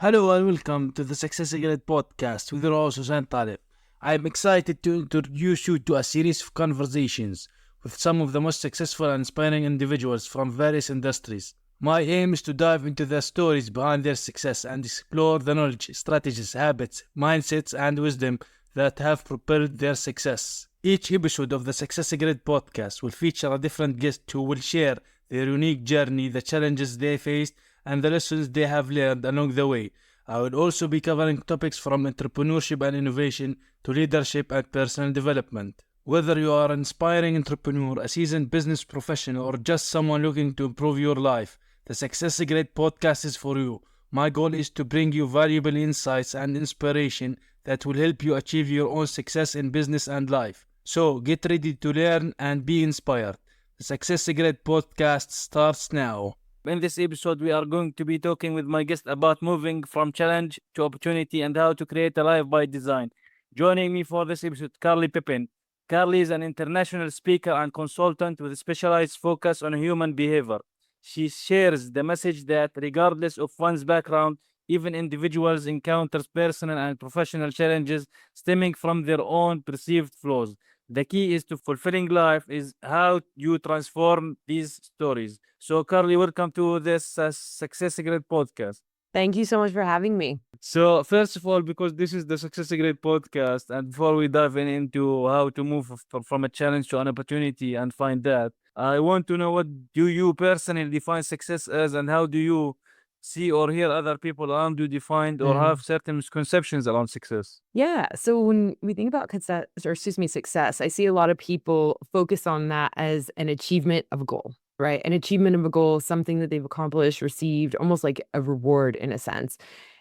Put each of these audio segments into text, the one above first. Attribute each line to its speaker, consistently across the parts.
Speaker 1: Hello and welcome to the Success Secret podcast with your host Hussein Talib. I am excited to introduce you to a series of conversations with some of the most successful and inspiring individuals from various industries. My aim is to dive into the stories behind their success and explore the knowledge, strategies, habits, mindsets, and wisdom that have propelled their success. Each episode of the Success Secret podcast will feature a different guest who will share their unique journey, the challenges they faced, and the lessons they have learned along the way. I will also be covering topics from entrepreneurship and innovation to leadership and personal development. Whether you are an inspiring entrepreneur, a seasoned business professional, or just someone looking to improve your life, the Success Secret podcast is for you. My goal is to bring you valuable insights and inspiration that will help you achieve your own success in business and life. So get ready to learn and be inspired. The Success Secret podcast starts now. In this episode, we are going to be talking with my guest about moving from challenge to opportunity and how to create a life by design. Joining me for this episode, Carly Pepin. Carly is an international speaker and consultant with a specialized focus on human behavior. She shares the message that regardless of one's background, even individuals encounter personal and professional challenges stemming from their own perceived flaws. The key is to fulfilling life is how you transform these stories. So, Carly, welcome to this Success Secret podcast.
Speaker 2: Thank you so much for having me.
Speaker 1: So, first of all, because this is the Success Secret podcast, and before we dive into how to move from a challenge to an opportunity and find that, I want to know what do you personally define success as, and how do you see or hear other people around you define or have certain misconceptions around success?
Speaker 2: Yeah. So when we think about success, I see a lot of people focus on that as an achievement of a goal, right? An achievement of a goal, something that they've accomplished, received, almost like a reward in a sense.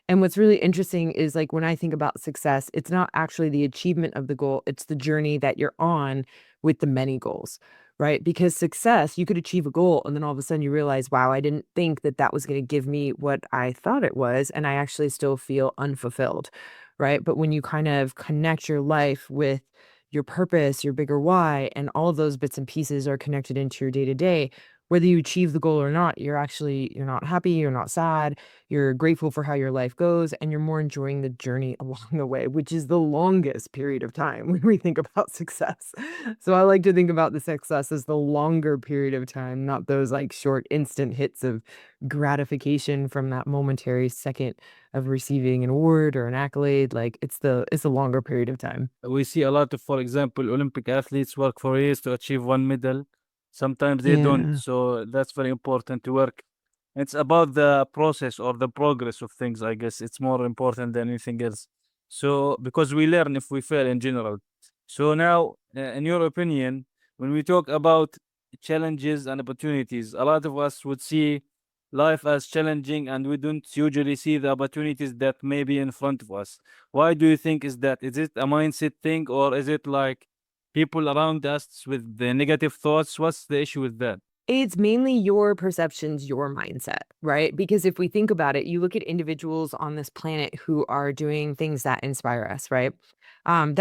Speaker 2: And what's really interesting is like when I think about success, it's not actually the achievement of the goal, it's the journey that you're on with the many goals, right? Because success, you could achieve a goal and then all of a sudden you realize, wow, I didn't think that that was going to give me what I thought it was. And I actually still feel unfulfilled, right? But when you kind of connect your life with your purpose, your bigger why, and all of those bits and pieces are connected into your day to day, whether you achieve the goal or not, you're not happy, you're not sad, you're grateful for how your life goes, and you're more enjoying the journey along the way, which is the longest period of time when we think about success. So I like to think about the success as the longer period of time, not those like short instant hits of gratification from that momentary second of receiving an award or an accolade. Like it's a longer period of time.
Speaker 1: We see a lot of, for example, Olympic athletes work for years to achieve one medal. Sometimes they don't.
Speaker 2: Yeah.
Speaker 1: So that's very important to work. It's about the process or the progress of things, I guess. It's more important than anything else. So, because we learn if we fail in general. So now, in your opinion, when we talk about challenges and opportunities, a lot of us would see life as challenging and we don't usually see the opportunities that may be in front of us. Why do you think is that? Is it a mindset thing or is it like people around us with the negative thoughts? What's the issue with that?
Speaker 2: It's mainly your perceptions, your mindset, right? Because if we think about it, you look at individuals on this planet who are doing things that inspire us, right? And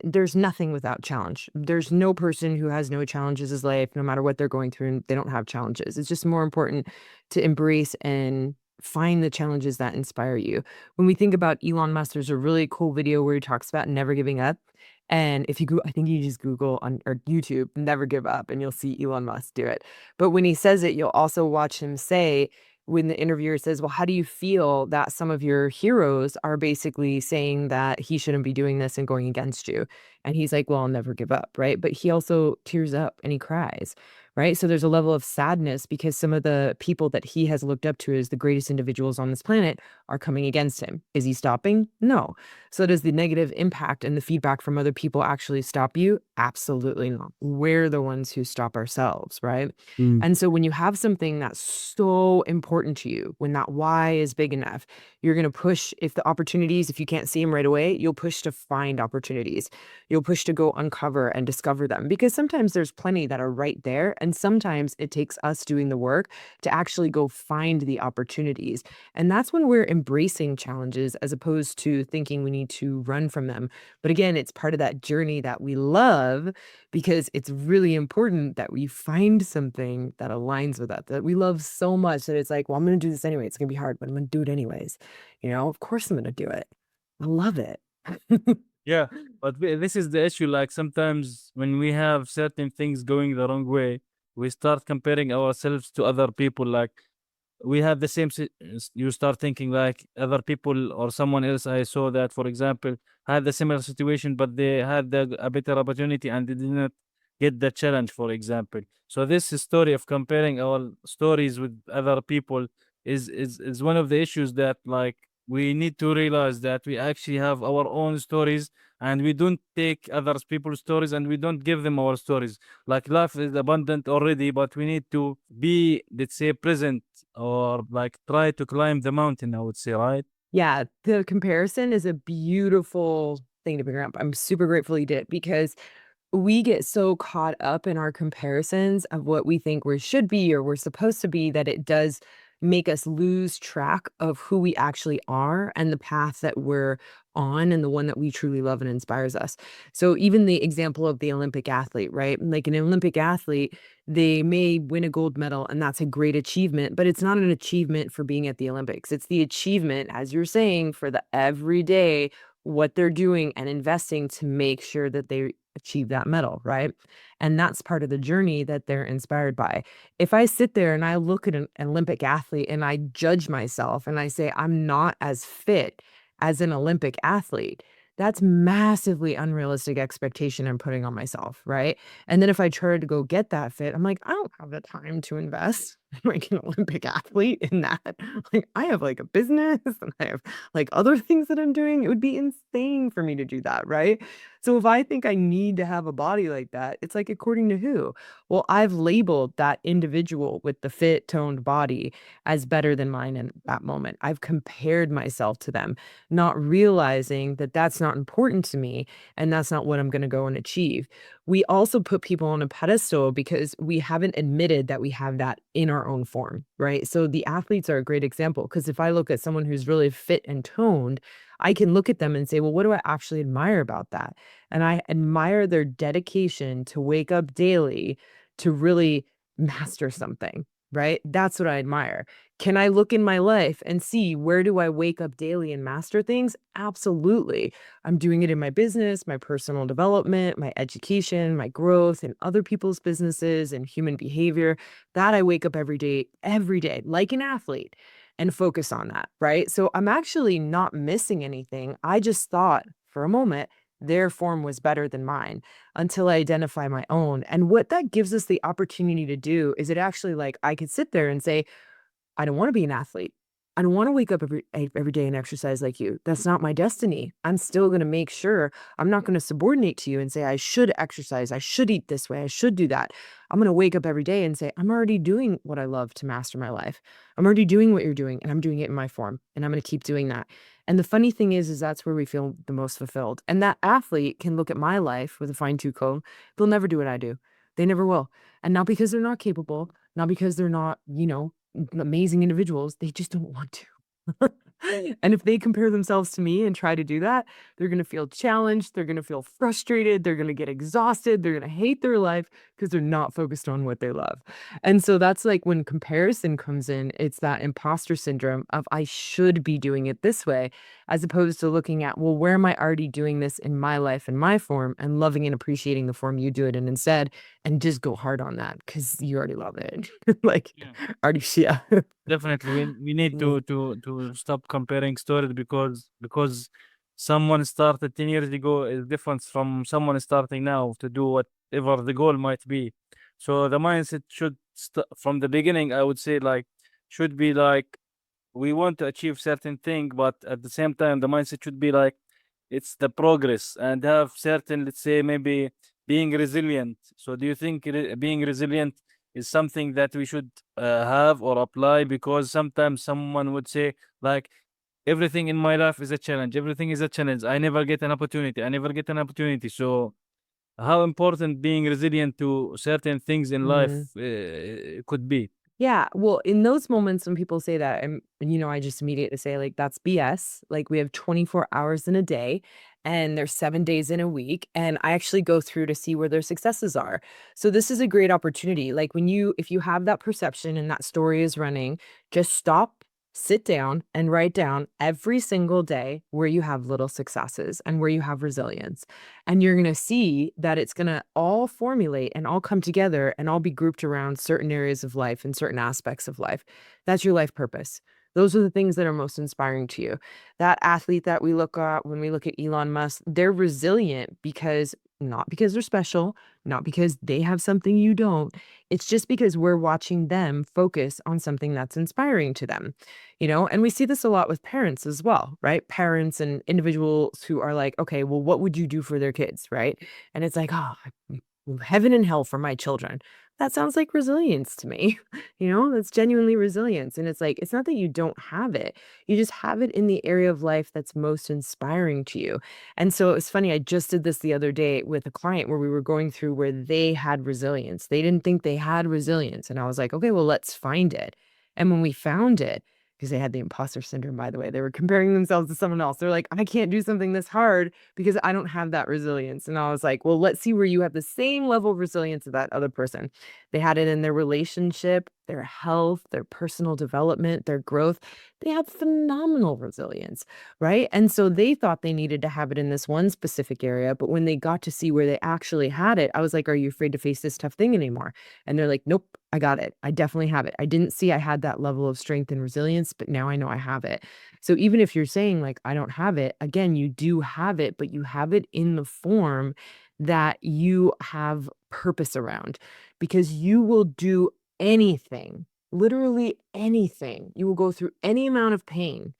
Speaker 2: there's nothing without challenge. There's no person who has no challenges in his life, no matter what they're going through, and they don't have challenges. It's just more important to embrace and find the challenges that inspire you. When we think about Elon Musk, there's a really cool video where he talks about never giving up. And if you go, I think you just Google on or YouTube, never give up, and you'll see Elon Musk do it. But when he says it, you'll also watch him say, when the interviewer says, well, how do you feel that some of your heroes are basically saying that he shouldn't be doing this and going against you? And he's like, well, I'll never give up, right? But he also tears up and he cries, right? So there's a level of sadness because some of the people that he has looked up to as the greatest individuals on this planet are coming against him. Is he stopping? No. So does the negative impact and the feedback from other people actually stop you? Absolutely not. We're the ones who stop ourselves, right? And so when you have something that's so important to you, when that why is big enough, you're going to push if the opportunities, if you can't see them right away, you'll push to find opportunities. You'll push to go uncover and discover them because sometimes there's plenty that are right there And sometimes it takes us doing the work to actually go find the opportunities. And that's when we're embracing challenges as opposed to thinking we need to run from them. But again, it's part of that journey that we love because it's really important that we find something that aligns with that we love so much that it's like, well, I'm going to do this anyway. It's going to be hard, but I'm going to do it anyways. Of course I'm going to do it. I love it.
Speaker 3: Yeah, but this is the issue. Like sometimes when we have certain things going the wrong way, we start comparing ourselves to other people. Like we have the same you start thinking like other people or someone else. I saw that, for example, had the similar situation, but they had a better opportunity and they did not get the challenge, for example. So this story of comparing our stories with other people is one of the issues that, like, we need to realize that we actually have our own stories, and we don't take others people's stories and we don't give them our stories. Like life is abundant already, but we need to be, let's say, present, or like try to climb the mountain, I would say, right?
Speaker 2: Yeah, the comparison is a beautiful thing to bring up. I'm super grateful you did because we get so caught up in our comparisons of what we think we should be or we're supposed to be that it does make us lose track of who we actually are and the path that we're on and the one that we truly love and inspires us. So even the example of the Olympic athlete, right? Like an Olympic athlete, they may win a gold medal and that's a great achievement, but it's not an achievement for being at the Olympics. It's the achievement, as you're saying, for the everyday what they're doing and investing to make sure that they achieve that medal, right? And that's part of the journey that they're inspired by. If I sit there and I look at an Olympic athlete and I judge myself and I say I'm not as fit as an Olympic athlete, that's massively unrealistic expectation I'm putting on myself, right? And then if I try to go get that fit, I'm like, I don't have the time to invest like an Olympic athlete in that. Like I have like a business and I have like other things that I'm doing. It would be insane for me to do that, right? So if I think I need to have a body like that, it's like according to who? Well, I've labeled that individual with the fit, toned body as better than mine in that moment. I've compared myself to them, not realizing that that's not important to me and that's not what I'm going to go and achieve. We also put people on a pedestal because we haven't admitted that we have that in our own form, right? So the athletes are a great example because if I look at someone who's really fit and toned, I can look at them and say, well, what do I actually admire about that? And I admire their dedication to wake up daily to really master something, right? That's what I admire. Can I look in my life and see where do I wake up daily and master things? Absolutely. I'm doing it in my business, my personal development, my education, my growth, and other people's businesses and human behavior. That I wake up every day, like an athlete, and focus on that, right? So I'm actually not missing anything. I just thought for a moment their form was better than mine until I identify my own. And what that gives us the opportunity to do is it actually like I could sit there and say, I don't want to be an athlete. I don't want to wake up every day and exercise like you. That's not my destiny. I'm still going to make sure I'm not going to subordinate to you and say I should exercise, I should eat this way, I should do that. I'm going to wake up every day and say I'm already doing what I love to master my life. I'm already doing what you're doing and I'm doing it in my form and I'm going to keep doing that. And the funny thing is that's where we feel the most fulfilled. And that athlete can look at my life with a fine-tooth comb. They'll never do what I do. They never will. And not because they're not capable, not because they're not, amazing individuals. They just don't want to. And if they compare themselves to me and try to do that, they're going to feel challenged. They're going to feel frustrated. They're going to get exhausted. They're going to hate their life because they're not focused on what they love. And so that's like when comparison comes in, it's that imposter syndrome of I should be doing it this way, as opposed to looking at, well, where am I already doing this in my life and my form and loving and appreciating the form you do it in instead and just go hard on that because you already love it. Like,
Speaker 3: Yeah.
Speaker 2: already, yeah.
Speaker 3: Definitely, we need
Speaker 2: Mm.
Speaker 3: to stop comparing stories, because someone started 10 years ago is different from someone starting now to do whatever the goal might be. So the mindset should from the beginning, I would say, like, should be like we want to achieve certain thing, but at the same time, the mindset should be like it's the progress and have certain, let's say, maybe being resilient. So do you think being resilient is something that we should have or apply? Because sometimes someone would say like everything in my life is a challenge, everything is a challenge, I never get an opportunity, I never get an opportunity. So how important being resilient to certain things in life
Speaker 2: Mhm.
Speaker 3: could be.
Speaker 2: Yeah, well, in those moments when people say that, I just immediately say, like, that's BS. Like, we have 24 hours in a day, and there's 7 days in a week, and I actually go through to see where their successes are. So this is a great opportunity. Like, if you have that perception and that story is running, just stop, sit down, and write down every single day where you have little successes and where you have resilience. And you're gonna see that it's gonna all formulate and all come together and all be grouped around certain areas of life and certain aspects of life. That's your life purpose. Those are the things that are most inspiring to you. That athlete that we look at when we look at Elon Musk, they're resilient because not because they're special, not because they have something you don't. It's just because we're watching them focus on something that's inspiring to them. And we see this a lot with parents as well, right? Parents and individuals who are like, okay, well, what would you do for their kids, right? And it's like, oh, heaven and hell for my children. That sounds like resilience to me. That's genuinely resilience. And it's like, it's not that you don't have it, you just have it in the area of life that's most inspiring to you. And so it was funny. I just did this the other day with a client where we were going through where they had resilience. They didn't think they had resilience. And I was like, okay, well, let's find it. And when we found it, because they had the imposter syndrome, by the way. They were comparing themselves to someone else. They're like, I can't do something this hard because I don't have that resilience. And I was like, well, let's see where you have the same level of resilience as that other person. They had it in their relationship, their health, their personal development, their growth. They had phenomenal resilience, right? And so they thought they needed to have it in this one specific area. But when they got to see where they actually had it, I was like, are you afraid to face this tough thing anymore? And they're like, nope, I got it. I definitely have it. I didn't see I had that level of strength and resilience, but now I know I have it. So even if you're saying like, I don't have it, again, you do have it, but you have it in the form that you have purpose around because you will do anything, literally anything. You will go through any amount of pain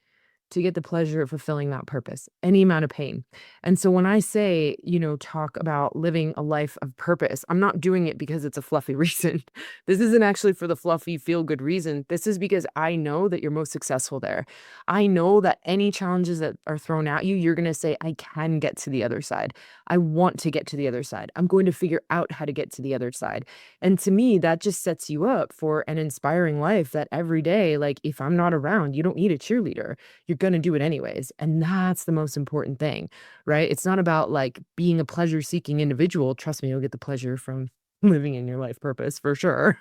Speaker 2: to get the pleasure of fulfilling that purpose, any amount of pain. And so when I say, talk about living a life of purpose, I'm not doing it because it's a fluffy reason. This isn't actually for the fluffy, feel good reason. This is because I know that you're most successful there. I know that any challenges that are thrown at you, you're going to say, I can get to the other side. I want to get to the other side. I'm going to figure out how to get to the other side. And to me, that just sets you up for an inspiring life that every day, like if I'm not around, you don't need a cheerleader, you're going to do it anyways. And that's the most important thing, right? It's not about like being a pleasure seeking individual. Trust me, you'll get the pleasure from living in your life purpose for sure.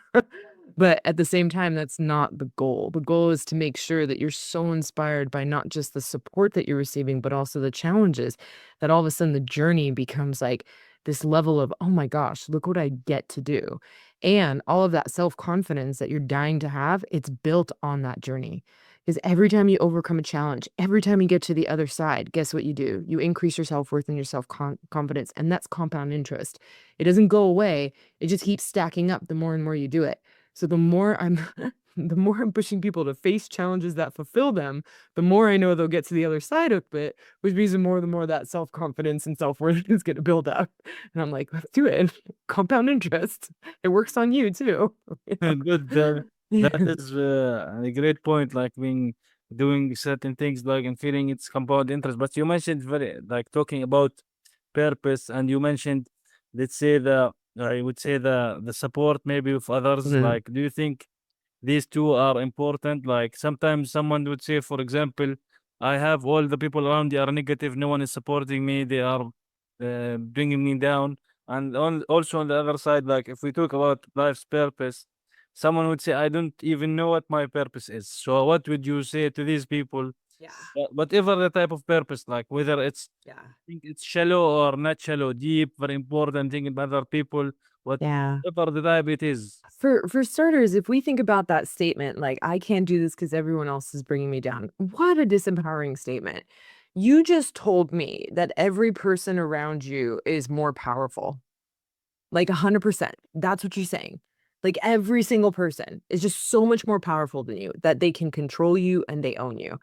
Speaker 2: But at the same time, that's not the goal. The goal is to make sure that you're so inspired by not just the support that you're receiving, but also the challenges that all of a sudden the journey becomes like this level of, oh my gosh, look what I get to do. And all of that self confidence that you're dying to have, it's built on that journey. Because every time you overcome a challenge, every time you get to the other side, guess what you do? You increase your self-worth and your self-confidence, and that's compound interest. It doesn't go away. It just keeps stacking up the more and more you do it. So the more I'm the more I'm pushing people to face challenges that fulfill them, the more I know they'll get to the other side of it, which means the more that self-confidence and self-worth is gonna build up. And I'm like, let's do it. Compound interest. It works on you too.
Speaker 3: Good. That is a great point. Like being doing certain things, like and feeling it's compound interest. But you mentioned very like talking about purpose, and you mentioned, let's say I would say the support maybe of others.
Speaker 2: Mhm.
Speaker 3: Like, do you think these two are important? Like sometimes someone would say, for example, I have all the people around me are negative. No one is supporting me. They are bringing me down. And also on the other side, like if we talk about life's purpose, someone would say, I don't even know what my purpose is. So what would you say to these people?
Speaker 2: Yeah.
Speaker 3: Whatever the type of purpose, like whether it's
Speaker 2: Yeah.
Speaker 3: think it's shallow or not shallow, deep, very important, thinking about other people,
Speaker 2: Yeah.
Speaker 3: whatever the type it is.
Speaker 2: For starters, if we think about that statement, like, I can't do this because everyone else is bringing me down, what a disempowering statement. You just told me that every person around you is more powerful, like 100%. That's what you're saying. Like, every single person is just so much more powerful than you that they can control you and they own you.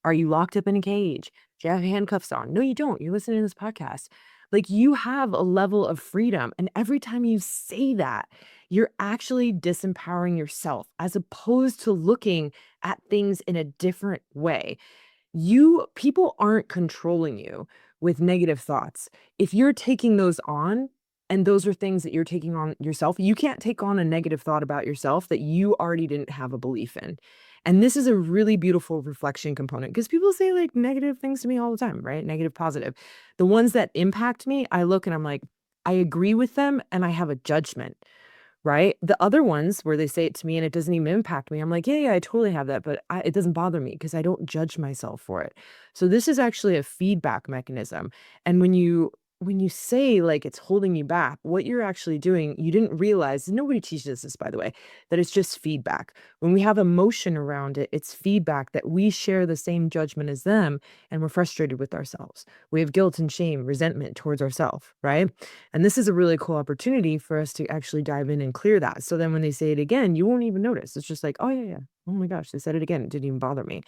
Speaker 2: Are you locked up in a cage? Do you have handcuffs on? No, you don't. You're listening to this podcast. Like, you have a level of freedom. And every time you say that, you're actually disempowering yourself as opposed to looking at things in a different way. People aren't controlling you with negative thoughts. If you're taking those on, And those are things that you're taking on yourself. You can't take on a negative thought about yourself that you already didn't have a belief in. And this is a really beautiful reflection component because people say like negative things to me all the time, right? Negative, positive. The ones that impact me, I look and I'm like, I agree with them and I have a judgment, right? The other ones where they say it to me and it doesn't even impact me, I'm like, yeah, I totally have that, but it doesn't bother me because I don't judge myself for it. So this is actually a feedback mechanism. And when you say like it's holding you back, what you're actually doing, you didn't realize, nobody teaches this, by the way, that it's just feedback. When we have emotion around it, it's feedback that we share the same judgment as them and we're frustrated with ourselves. We have guilt and shame, resentment towards ourselves, right? And this is a really cool opportunity for us to actually dive in and clear that. So then when they say it again, you won't even notice. It's just like, oh, yeah. Oh my gosh, they said it again. It didn't even bother me.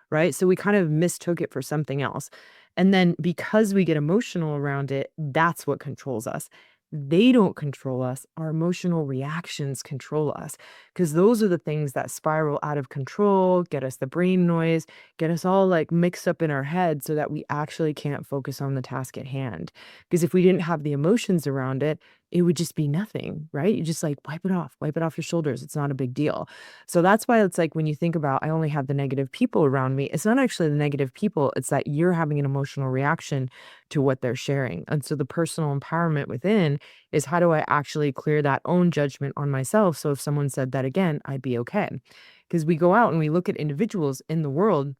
Speaker 2: Right. So we kind of mistook it for something else. And then because we get emotional around it, that's what controls us. They don't control us. Our emotional reactions control us because those are the things that spiral out of control, get us the brain noise, get us all like mixed up in our head so that we actually can't focus on the task at hand. Because if we didn't have the emotions around it, it would just be nothing, right? You just like wipe it off your shoulders. It's not a big deal. So that's why it's like when you think about, I only have the negative people around me, it's not actually the negative people. It's that you're having an emotional reaction to what they're sharing. And so the personal empowerment within is how do I actually clear that own judgment on myself? So if someone said that again, I'd be okay. Because we go out and we look at individuals in the world,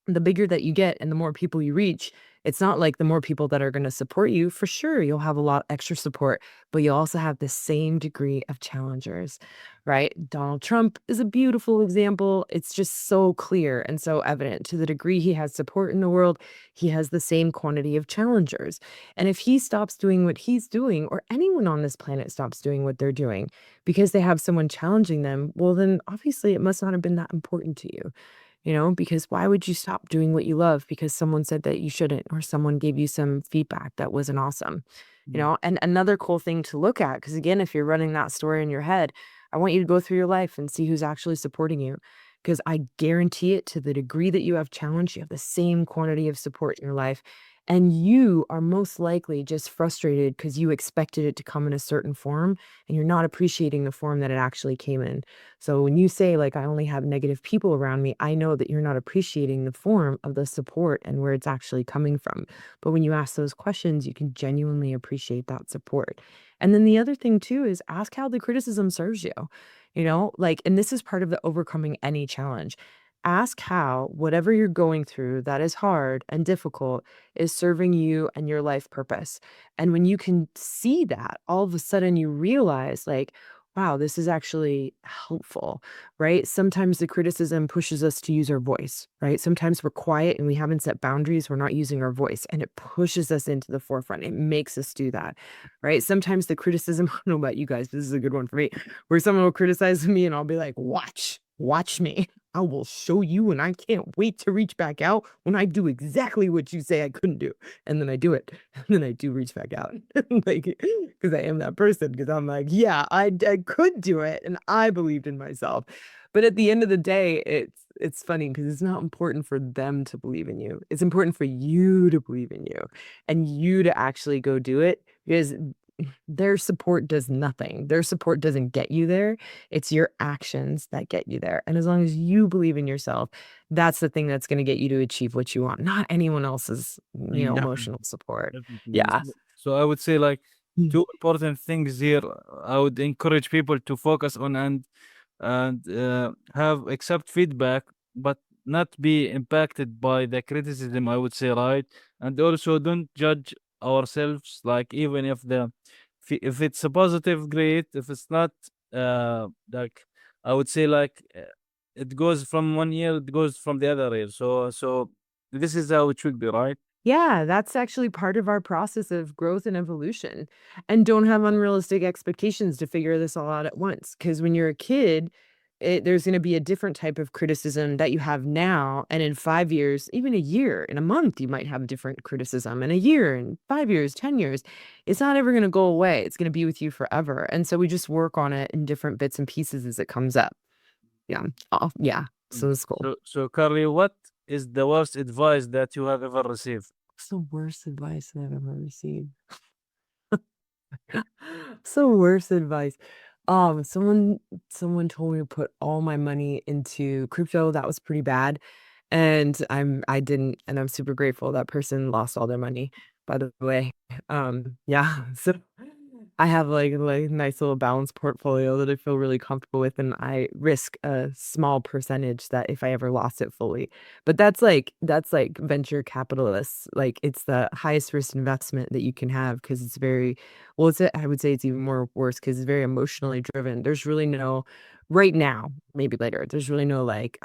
Speaker 2: the bigger that you get and the more people you reach, it's not like the more people that are going to support you. For sure, you'll have a lot extra support, but you also have the same degree of challengers, right? Donald Trump is a beautiful example. It's just so clear and so evident. To the degree he has support in the world, he has the same quantity of challengers. And if he stops doing what he's doing, or anyone on this planet stops doing what they're doing because they have someone challenging them, well, then obviously it must not have been that important to you. Because why would you stop doing what you love because someone said that you shouldn't, or someone gave you some feedback that wasn't awesome? And another cool thing to look at, because again, if you're running that story in your head, I want you to go through your life and see who's actually supporting you. Because I guarantee it, to the degree that you have challenge, you have the same quantity of support in your life. And you are most likely just frustrated because you expected it to come in a certain form and you're not appreciating the form that it actually came in. So when you say like, I only have negative people around me, I know that you're not appreciating the form of the support and where it's actually coming from. But when you ask those questions, you can genuinely appreciate that support. And then the other thing too is ask how the criticism serves you, and this is part of the overcoming any challenge. Ask how whatever you're going through that is hard and difficult is serving you and your life purpose. And when you can see that, all of a sudden you realize like, wow, this is actually helpful, right? Sometimes the criticism pushes us to use our voice, right? Sometimes we're quiet and we haven't set boundaries. We're not using our voice and it pushes us into the forefront. It makes us do that, right? Sometimes the criticism, I don't know about you guys, but this is a good one for me, where someone will criticize me and I'll be like, watch me. I will show you, and I can't wait to reach back out when I do exactly what you say I couldn't do. And then I do it. And then I do reach back out. Like, because I am that person, because I'm like, yeah, I could do it. And I believed in myself. But at the end of the day, it's funny because it's not important for them to believe in you. It's important for you to believe in you and you to actually go do it, because their support does nothing. Their support doesn't get you there. It's your actions that get you there. And as long as you believe in yourself, that's the thing that's going to get you to achieve what you want, not anyone else's,
Speaker 3: Definitely,
Speaker 2: emotional support.
Speaker 3: definitely.
Speaker 2: Yeah.
Speaker 3: So I would say like
Speaker 2: Mm.
Speaker 3: two important things here. I would encourage people to focus on and have accept feedback, but not be impacted by the criticism. I would say, right, and also don't judge ourselves. Like even if it's a positive, great. If it's not, like I would say, like it goes from one year, it goes from the other year. So this is how it should be, right?
Speaker 2: Yeah, that's actually part of our process of growth and evolution. And don't have unrealistic expectations to figure this all out at once. Because when you're a kid, there's going to be a different type of criticism that you have now. And in 5 years, even a year, in a month, you might have different criticism. In a year, in 5 years, 10 years, it's not ever going to go away. It's going to be with you forever. And so we just work on it in different bits and pieces as it comes up. Yeah. Oh, yeah. So it's cool.
Speaker 3: So Carly, what is the worst advice that you have ever received?
Speaker 2: What's the worst advice that I've ever received? So worst advice. Someone told me to put all my money into crypto. That was pretty bad. And I didn't, and I'm super grateful that person lost all their money, by the way. Yeah. So I have like a nice little balanced portfolio that I feel really comfortable with, and I risk a small percentage that if I ever lost it fully. But that's like venture capitalists. Like it's the highest risk investment that you can have because it's very well, I would say it's even more worse because it's very emotionally driven. There's really no right now, maybe later, there's really no like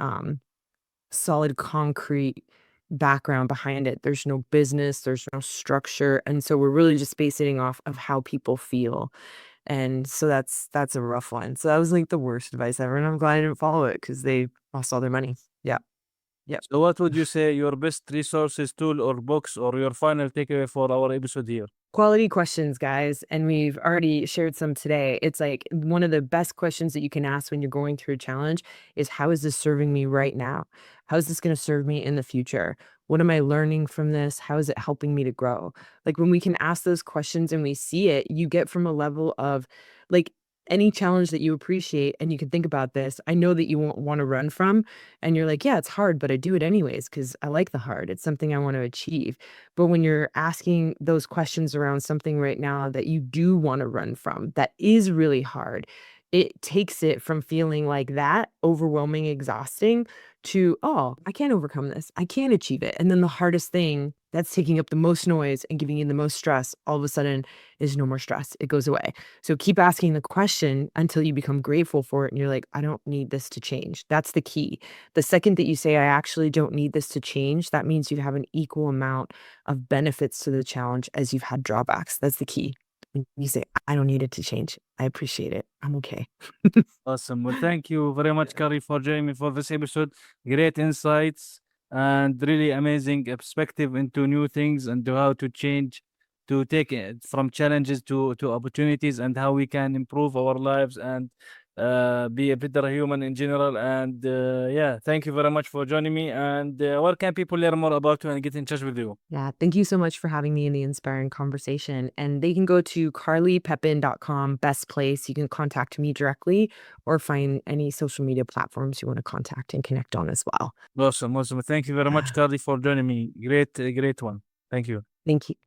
Speaker 2: solid concrete background behind it. There's no business, there's no structure. And so we're really just basing off of how people feel. And so that's a rough one. So that was like the worst advice ever. And I'm glad I didn't follow it because they lost all their money. Yeah. Yep.
Speaker 3: So what would you say your best resources, tool, or books, or your final takeaway for our episode here?
Speaker 2: Quality questions, guys. And we've already shared some today. It's like one of the best questions that you can ask when you're going through a challenge is how is this serving me right now? How is this going to serve me in the future? What am I learning from this? How is it helping me to grow? Like when we can ask those questions and we see it, you get from a level of like any challenge that you appreciate and you can think about this. I know that you won't want to run from, and you're like, yeah, it's hard, but I do it anyways because I like the hard. It's something I want to achieve. But when you're asking those questions around something right now that you do want to run from, that is really hard, it takes it from feeling like that overwhelming, exhausting to, oh, I can overcome this. I can achieve it. And then the hardest thing that's taking up the most noise and giving you the most stress, all of a sudden is no more stress. It goes away. So keep asking the question until you become grateful for it. And you're like, I don't need this to change. That's the key. The second that you say, I actually don't need this to change, that means you have an equal amount of benefits to the challenge as you've had drawbacks. That's the key. When you say, I don't need it to change, I appreciate it. I'm okay.
Speaker 3: Awesome. Well, thank you very much, Carly, for joining me for this episode. Great insights and really amazing perspective into new things and to how to change, to take it from challenges to opportunities and how we can improve our lives and be a better human in general. And yeah, thank you very much for joining me. And where can people learn more about you and get in touch with you?
Speaker 2: Yeah, thank you so much for having me in the inspiring conversation. And they can go to carlypepin.com, best place. You can contact me directly or find any social media platforms you want to contact and connect on as well.
Speaker 3: Awesome. Awesome. Thank you very much, Carly, for joining me. Great, great one. Thank you.
Speaker 2: Thank you.